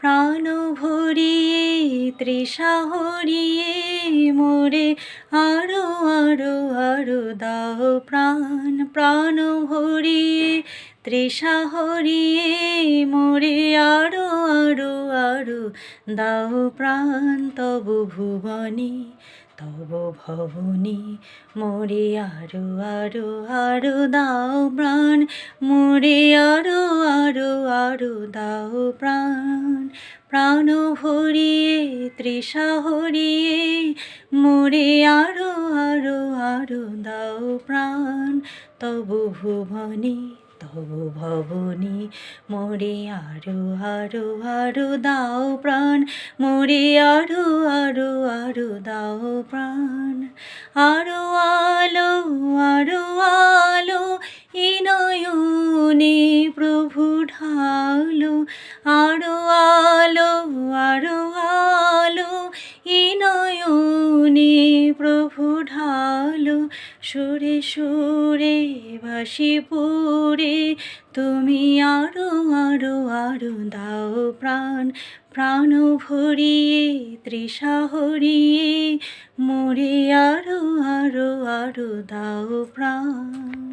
প্রাণ ভরিয়ে তৃষা হরিয়ে মোরে আরো আরো আরো দাও প্রাণ। প্রাণ ভরিয়ে তৃষা হরিয়ে মোরে আরো আরো আরো দাও প্রাণ। তব ভুবনে তব ভবনে মোরে আরো আরো আরো দাও প্রাণ। মোরে আরো আরো আরো দাও প্রাণ। প্রাণ ভরিয়ে তৃষা হরিয়ে মোরে আরো আরো আরো দাও প্রাণ। তব ভুবনে তব ভবনে মোরে আরো আরো আরো দাও প্রাণ। মোরে আরো আরো আরো দাও প্রাণ। আরো আলো আরো আলো এই নয়নে প্রভু ঢালো। আরো আলো আরো আলো এই নয়নে প্রভু ঢালো। সুরে সুরে ভাসি পুরে তুমি আরো আরো আরো দাও প্রাণ। প্রাণ ভরিয়ে তৃষা হরিয়ে মোরে আরো আরো আরো দাও প্রাণ।